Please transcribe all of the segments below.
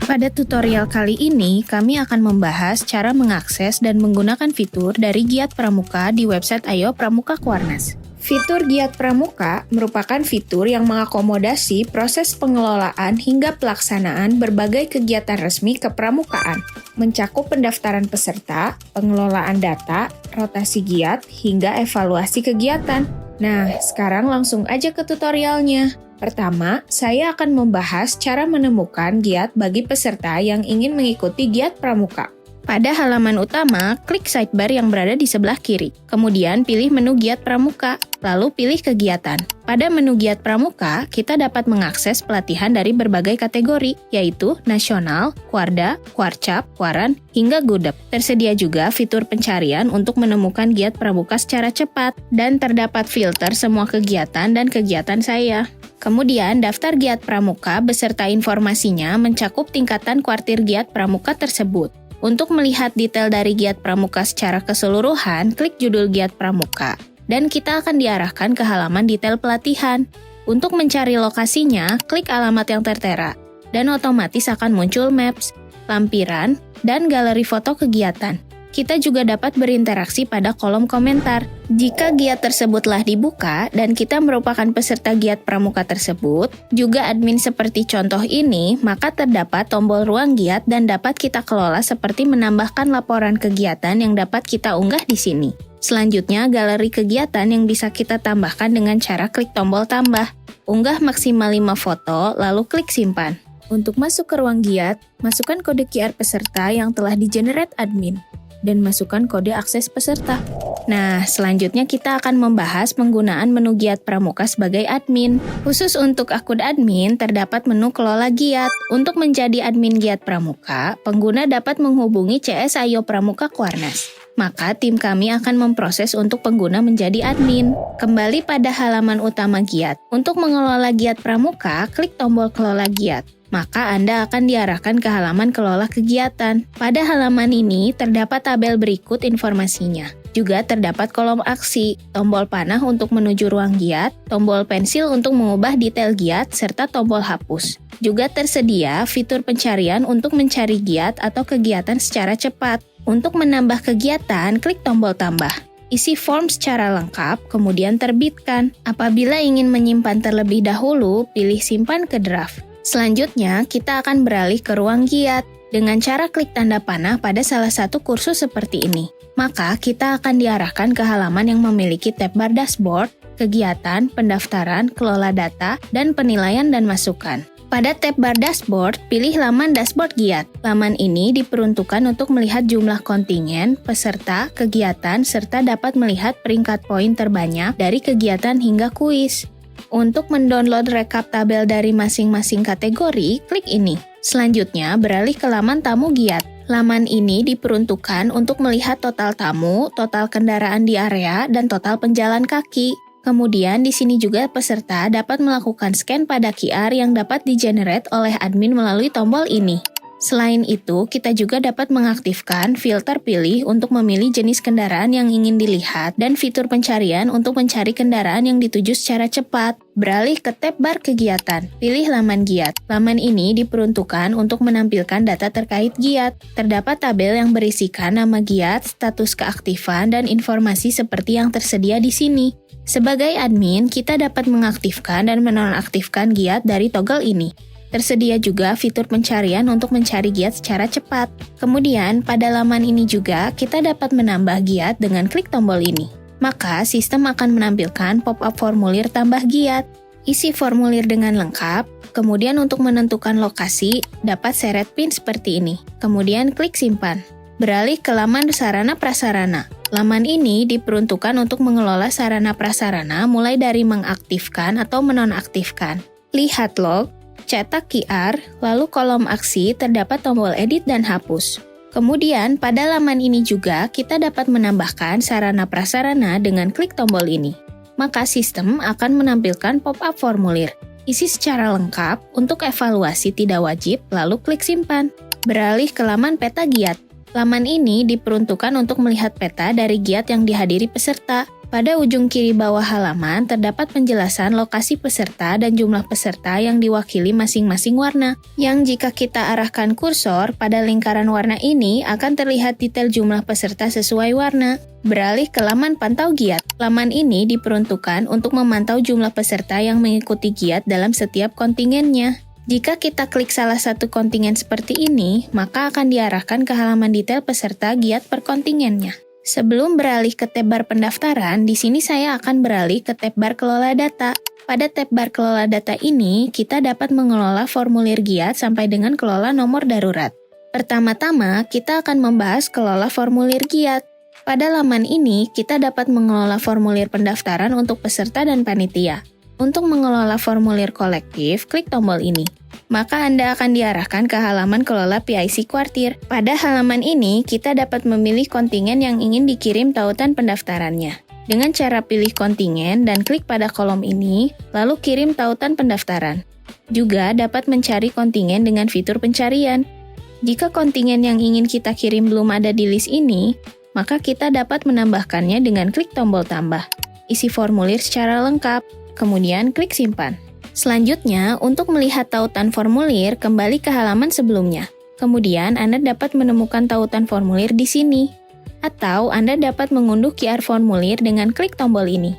Pada tutorial kali ini, kami akan membahas cara mengakses dan menggunakan fitur dari Giat Pramuka di website Ayo Pramuka Kuarnas. Fitur Giat Pramuka merupakan fitur yang mengakomodasi proses pengelolaan hingga pelaksanaan berbagai kegiatan resmi kepramukaan, mencakup pendaftaran peserta, pengelolaan data, rotasi giat, hingga evaluasi kegiatan. Nah, sekarang langsung aja ke tutorialnya. Pertama, saya akan membahas cara menemukan giat bagi peserta yang ingin mengikuti Giat Pramuka. Pada halaman utama, klik sidebar yang berada di sebelah kiri. Kemudian pilih menu Giat Pramuka, lalu pilih kegiatan. Pada menu Giat Pramuka, kita dapat mengakses pelatihan dari berbagai kategori, yaitu nasional, Kuarda, Kuarcap, Kuaran, hingga Gudep. Tersedia juga fitur pencarian untuk menemukan Giat Pramuka secara cepat, dan terdapat filter semua kegiatan dan kegiatan saya. Kemudian, daftar Giat Pramuka beserta informasinya mencakup tingkatan kuartir Giat Pramuka tersebut. Untuk melihat detail dari Giat Pramuka secara keseluruhan, klik judul Giat Pramuka, dan kita akan diarahkan ke halaman detail pelatihan. Untuk mencari lokasinya, klik alamat yang tertera, dan otomatis akan muncul maps, lampiran, dan galeri foto kegiatan. Kita juga dapat berinteraksi pada kolom komentar. Jika giat tersebutlah dibuka dan kita merupakan peserta Giat Pramuka tersebut, juga admin seperti contoh ini, maka terdapat tombol ruang giat dan dapat kita kelola seperti menambahkan laporan kegiatan yang dapat kita unggah di sini. Selanjutnya, galeri kegiatan yang bisa kita tambahkan dengan cara klik tombol tambah. Unggah maksimal 5 foto, lalu klik simpan. Untuk masuk ke ruang giat, masukkan kode QR peserta yang telah di-generate admin, dan masukkan kode akses peserta. Nah, selanjutnya kita akan membahas penggunaan menu Giat Pramuka sebagai admin. Khusus untuk akun admin, terdapat menu Kelola Giat. Untuk menjadi admin Giat Pramuka, pengguna dapat menghubungi CS Ayo Pramuka Kuarnas. Maka tim kami akan memproses untuk pengguna menjadi admin. Kembali pada halaman utama Giat. Untuk mengelola Giat Pramuka, klik tombol Kelola Giat. Maka Anda akan diarahkan ke halaman kelola kegiatan. Pada halaman ini terdapat tabel berikut informasinya. Juga terdapat kolom aksi, tombol panah untuk menuju ruang giat, tombol pensil untuk mengubah detail giat, serta tombol hapus. Juga tersedia fitur pencarian untuk mencari giat atau kegiatan secara cepat. Untuk menambah kegiatan, klik tombol tambah. Isi form secara lengkap, kemudian terbitkan. Apabila ingin menyimpan terlebih dahulu, pilih simpan ke draft. Selanjutnya, kita akan beralih ke ruang giat dengan cara klik tanda panah pada salah satu kursus seperti ini. Maka, kita akan diarahkan ke halaman yang memiliki tab bar dashboard, kegiatan, pendaftaran, kelola data, dan penilaian dan masukan. Pada tab bar dashboard, pilih laman dashboard giat. Laman ini diperuntukkan untuk melihat jumlah kontingen, peserta, kegiatan, serta dapat melihat peringkat poin terbanyak dari kegiatan hingga kuis. Untuk mendownload rekap tabel dari masing-masing kategori, klik ini. Selanjutnya, beralih ke laman tamu giat. Laman ini diperuntukkan untuk melihat total tamu, total kendaraan di area, dan total penjalan kaki. Kemudian, di sini juga peserta dapat melakukan scan pada QR yang dapat di-generate oleh admin melalui tombol ini. Selain itu, kita juga dapat mengaktifkan filter pilih untuk memilih jenis kendaraan yang ingin dilihat dan fitur pencarian untuk mencari kendaraan yang dituju secara cepat. Beralih ke tab bar kegiatan, pilih laman giat. Laman ini diperuntukkan untuk menampilkan data terkait giat. Terdapat tabel yang berisikan nama giat, status keaktifan, dan informasi seperti yang tersedia di sini. Sebagai admin, kita dapat mengaktifkan dan menonaktifkan giat dari toggle ini. Tersedia juga fitur pencarian untuk mencari giat secara cepat. Kemudian, pada laman ini juga kita dapat menambah giat dengan klik tombol ini. Maka, sistem akan menampilkan pop-up formulir tambah giat. Isi formulir dengan lengkap, kemudian untuk menentukan lokasi, dapat seret pin seperti ini. Kemudian klik simpan. Beralih ke laman sarana prasarana. Laman ini diperuntukkan untuk mengelola sarana prasarana mulai dari mengaktifkan atau menonaktifkan. Lihat log, cetak QR, lalu kolom aksi terdapat tombol edit dan hapus. Kemudian, pada laman ini juga kita dapat menambahkan sarana prasarana dengan klik tombol ini. Maka sistem akan menampilkan pop-up formulir. Isi secara lengkap, untuk evaluasi tidak wajib, lalu klik simpan. Beralih ke laman peta giat. Laman ini diperuntukkan untuk melihat peta dari giat yang dihadiri peserta. Pada ujung kiri bawah halaman terdapat penjelasan lokasi peserta dan jumlah peserta yang diwakili masing-masing warna, yang jika kita arahkan kursor pada lingkaran warna ini akan terlihat detail jumlah peserta sesuai warna. Beralih ke laman pantau giat. Laman ini diperuntukkan untuk memantau jumlah peserta yang mengikuti giat dalam setiap kontingennya. Jika kita klik salah satu kontingen seperti ini, maka akan diarahkan ke halaman detail peserta giat per kontingennya. Sebelum beralih ke tab bar pendaftaran, di sini saya akan beralih ke tab bar kelola data. Pada tab bar kelola data ini, kita dapat mengelola formulir giat sampai dengan kelola nomor darurat. Pertama-tama, kita akan membahas kelola formulir giat. Pada laman ini, kita dapat mengelola formulir pendaftaran untuk peserta dan panitia. Untuk mengelola formulir kolektif, klik tombol ini. Maka Anda akan diarahkan ke halaman kelola PIC Kuartir. Pada halaman ini, kita dapat memilih kontingen yang ingin dikirim tautan pendaftarannya. Dengan cara pilih kontingen dan klik pada kolom ini, lalu kirim tautan pendaftaran. Juga dapat mencari kontingen dengan fitur pencarian. Jika kontingen yang ingin kita kirim belum ada di list ini, maka kita dapat menambahkannya dengan klik tombol tambah. Isi formulir secara lengkap, kemudian klik simpan. Selanjutnya, untuk melihat tautan formulir, kembali ke halaman sebelumnya. Kemudian, Anda dapat menemukan tautan formulir di sini. Atau, Anda dapat mengunduh QR formulir dengan klik tombol ini.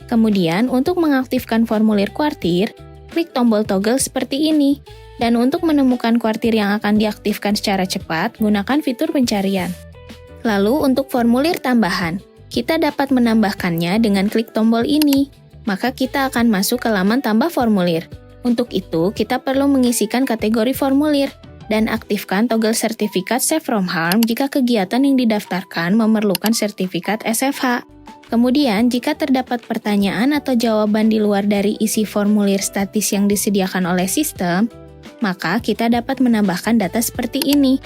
Kemudian, untuk mengaktifkan formulir kuartir, klik tombol toggle seperti ini. Dan untuk menemukan kuartir yang akan diaktifkan secara cepat, gunakan fitur pencarian. Lalu, untuk formulir tambahan, kita dapat menambahkannya dengan klik tombol ini. Maka kita akan masuk ke laman tambah formulir. Untuk itu, kita perlu mengisikan kategori formulir dan aktifkan toggle sertifikat Safe from Harm jika kegiatan yang didaftarkan memerlukan sertifikat SFH. Kemudian, jika terdapat pertanyaan atau jawaban di luar dari isi formulir statis yang disediakan oleh sistem, maka kita dapat menambahkan data seperti ini.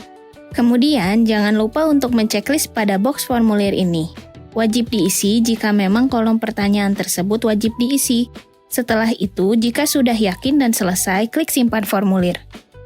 Kemudian, jangan lupa untuk menceklis pada box formulir ini. Wajib diisi jika memang kolom pertanyaan tersebut wajib diisi. Setelah itu, jika sudah yakin dan selesai, klik simpan formulir.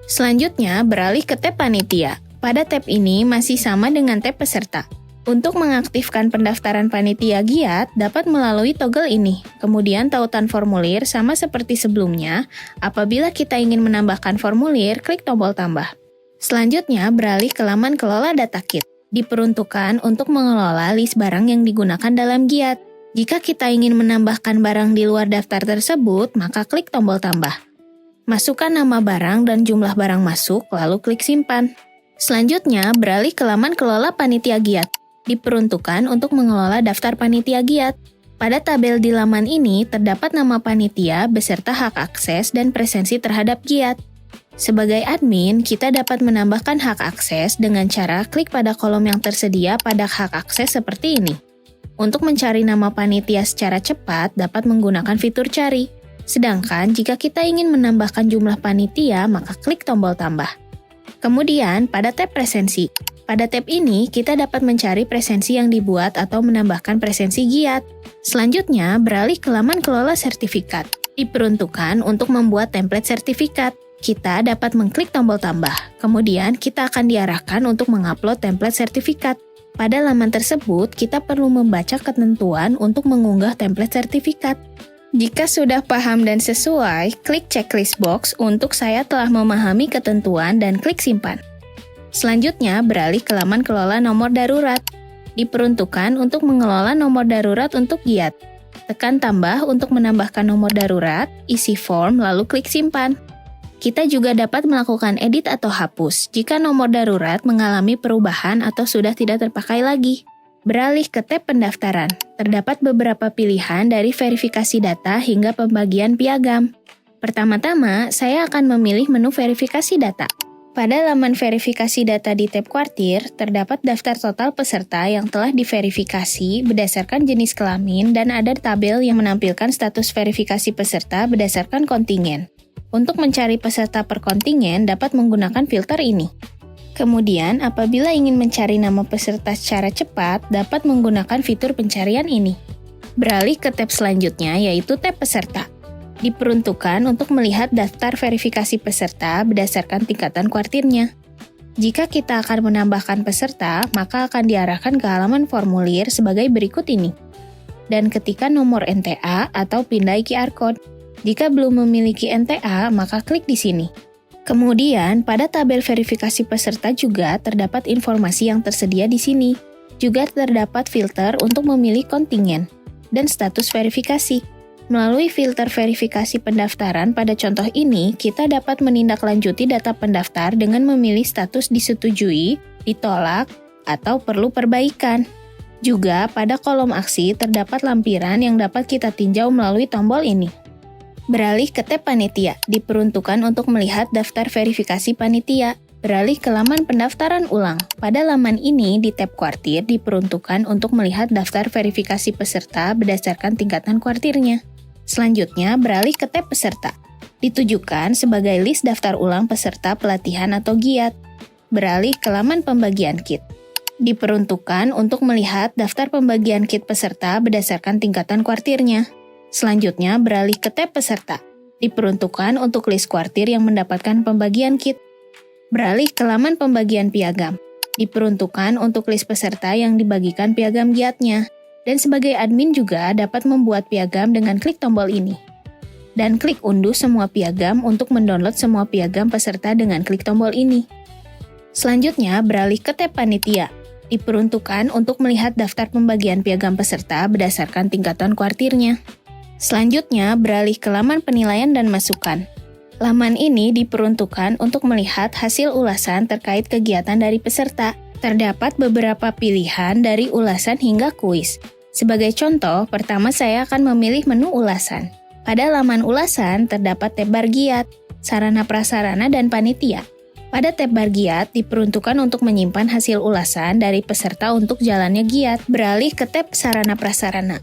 Selanjutnya, beralih ke tab panitia. Pada tab ini masih sama dengan tab peserta. Untuk mengaktifkan pendaftaran panitia giat, dapat melalui toggle ini. Kemudian tautan formulir sama seperti sebelumnya. Apabila kita ingin menambahkan formulir, klik tombol tambah. Selanjutnya, beralih ke laman kelola data kit. Diperuntukkan untuk mengelola list barang yang digunakan dalam giat. Jika kita ingin menambahkan barang di luar daftar tersebut, maka klik tombol tambah. Masukkan nama barang dan jumlah barang masuk, lalu klik simpan. Selanjutnya, beralih ke laman kelola panitia giat. Diperuntukkan untuk mengelola daftar panitia giat. Pada tabel di laman ini, terdapat nama panitia beserta hak akses dan presensi terhadap giat. Sebagai admin, kita dapat menambahkan hak akses dengan cara klik pada kolom yang tersedia pada hak akses seperti ini. Untuk mencari nama panitia secara cepat, dapat menggunakan fitur cari. Sedangkan jika kita ingin menambahkan jumlah panitia, maka klik tombol tambah. Kemudian, pada tab presensi. Pada tab ini, kita dapat mencari presensi yang dibuat atau menambahkan presensi giat. Selanjutnya, beralih ke laman kelola sertifikat. Diperuntukkan untuk membuat template sertifikat. Kita dapat mengklik tombol tambah, kemudian kita akan diarahkan untuk mengupload template sertifikat. Pada laman tersebut, kita perlu membaca ketentuan untuk mengunggah template sertifikat. Jika sudah paham dan sesuai, klik checklist box untuk saya telah memahami ketentuan dan klik simpan. Selanjutnya, beralih ke laman kelola nomor darurat. Diperuntukkan untuk mengelola nomor darurat untuk giat. Tekan tambah untuk menambahkan nomor darurat, isi form, lalu klik simpan. Kita juga dapat melakukan edit atau hapus jika nomor darurat mengalami perubahan atau sudah tidak terpakai lagi. Beralih ke tab pendaftaran. Terdapat beberapa pilihan dari verifikasi data hingga pembagian piagam. Pertama-tama, saya akan memilih menu verifikasi data. Pada laman verifikasi data di tab kuartir, terdapat daftar total peserta yang telah diverifikasi berdasarkan jenis kelamin dan ada tabel yang menampilkan status verifikasi peserta berdasarkan kontingen. Untuk mencari peserta per kontingen dapat menggunakan filter ini. Kemudian, apabila ingin mencari nama peserta secara cepat, dapat menggunakan fitur pencarian ini. Beralih ke tab selanjutnya, yaitu tab peserta. Diperuntukkan untuk melihat daftar verifikasi peserta berdasarkan tingkatan kuartirnya. Jika kita akan menambahkan peserta, maka akan diarahkan ke halaman formulir sebagai berikut ini. dan ketikkan nomor NTA atau pindai QR Code. Jika belum memiliki NTA, maka klik di sini. Kemudian, pada tabel verifikasi peserta juga terdapat informasi yang tersedia di sini. Juga terdapat filter untuk memilih kontingen dan status verifikasi. Melalui filter verifikasi pendaftaran pada contoh ini, kita dapat menindaklanjuti data pendaftar dengan memilih status disetujui, ditolak, atau perlu perbaikan. Juga pada kolom aksi terdapat lampiran yang dapat kita tinjau melalui tombol ini. Beralih ke tab panitia, diperuntukkan untuk melihat daftar verifikasi panitia. Beralih ke laman pendaftaran ulang. Pada laman ini, di tab kuartir diperuntukkan untuk melihat daftar verifikasi peserta berdasarkan tingkatan kuartirnya. Selanjutnya, beralih ke tab peserta. Ditujukan sebagai list daftar ulang peserta pelatihan atau giat. Beralih ke laman pembagian kit. Diperuntukkan untuk melihat daftar pembagian kit peserta berdasarkan tingkatan kuartirnya. Selanjutnya, beralih ke tab peserta. Diperuntukkan untuk list kuartir yang mendapatkan pembagian kit. Beralih ke laman pembagian piagam. Diperuntukkan untuk list peserta yang dibagikan piagam giatnya. Dan sebagai admin juga dapat membuat piagam dengan klik tombol ini. Dan klik unduh semua piagam untuk mendownload semua piagam peserta dengan klik tombol ini. Selanjutnya, beralih ke tab panitia. Diperuntukkan untuk melihat daftar pembagian piagam peserta berdasarkan tingkatan kuartirnya. Selanjutnya, beralih ke laman penilaian dan masukan. Laman ini diperuntukkan untuk melihat hasil ulasan terkait kegiatan dari peserta. Terdapat beberapa pilihan dari ulasan hingga kuis. Sebagai contoh, pertama saya akan memilih menu ulasan. Pada laman ulasan, terdapat tab bar giat, sarana prasarana, dan panitia. Pada tab bar giat, diperuntukkan untuk menyimpan hasil ulasan dari peserta untuk jalannya giat. Beralih ke tab sarana prasarana.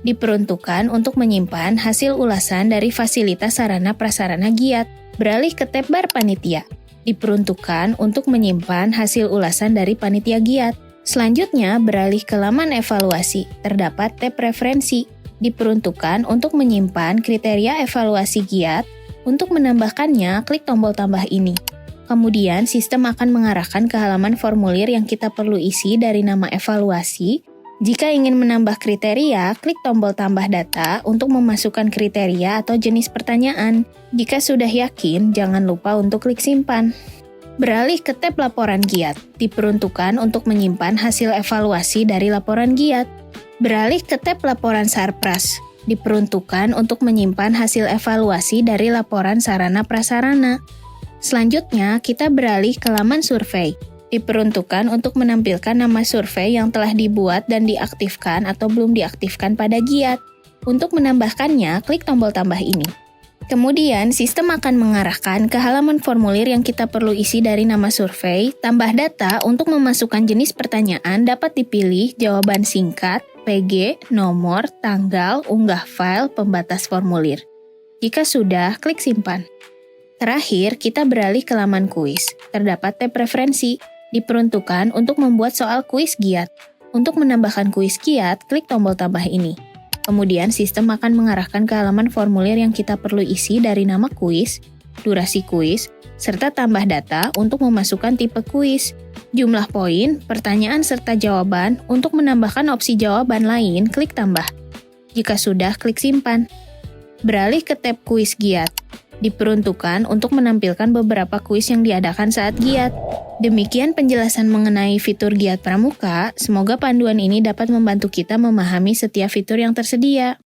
Diperuntukkan untuk menyimpan hasil ulasan dari fasilitas sarana prasarana giat. Beralih ke tab bar panitia. Diperuntukkan untuk menyimpan hasil ulasan dari panitia giat. Selanjutnya, beralih ke laman evaluasi. Terdapat tab referensi. Diperuntukkan untuk menyimpan kriteria evaluasi giat. Untuk menambahkannya, klik tombol tambah ini. Kemudian, sistem akan mengarahkan ke halaman formulir yang kita perlu isi dari nama evaluasi. Jika ingin menambah kriteria, klik tombol tambah data untuk memasukkan kriteria atau jenis pertanyaan. Jika sudah yakin, jangan lupa untuk klik simpan. Beralih ke tab laporan giat, diperuntukkan untuk menyimpan hasil evaluasi dari laporan giat. Beralih ke tab laporan sarpras, diperuntukkan untuk menyimpan hasil evaluasi dari laporan sarana prasarana. Selanjutnya, kita beralih ke laman survei. Diperuntukkan untuk menampilkan nama survei yang telah dibuat dan diaktifkan atau belum diaktifkan pada giat. Untuk menambahkannya, klik tombol tambah ini. Kemudian, sistem akan mengarahkan ke halaman formulir yang kita perlu isi dari nama survei. Tambah data untuk memasukkan jenis pertanyaan dapat dipilih jawaban singkat, PG, nomor, tanggal, unggah file, pembatas formulir. Jika sudah, klik simpan. Terakhir, kita beralih ke laman kuis. Terdapat tab referensi. Diperuntukkan untuk membuat soal kuis giat. Untuk menambahkan kuis giat, klik tombol tambah ini. Kemudian sistem akan mengarahkan ke halaman formulir yang kita perlu isi dari nama kuis, durasi kuis, serta tambah data untuk memasukkan tipe kuis, jumlah poin, pertanyaan serta jawaban. Untuk menambahkan opsi jawaban lain, klik tambah. Jika sudah, klik simpan. Beralih ke tab kuis giat. Diperuntukkan untuk menampilkan beberapa kuis yang diadakan saat giat. Demikian penjelasan mengenai fitur Giat Pramuka. Semoga panduan ini dapat membantu kita memahami setiap fitur yang tersedia.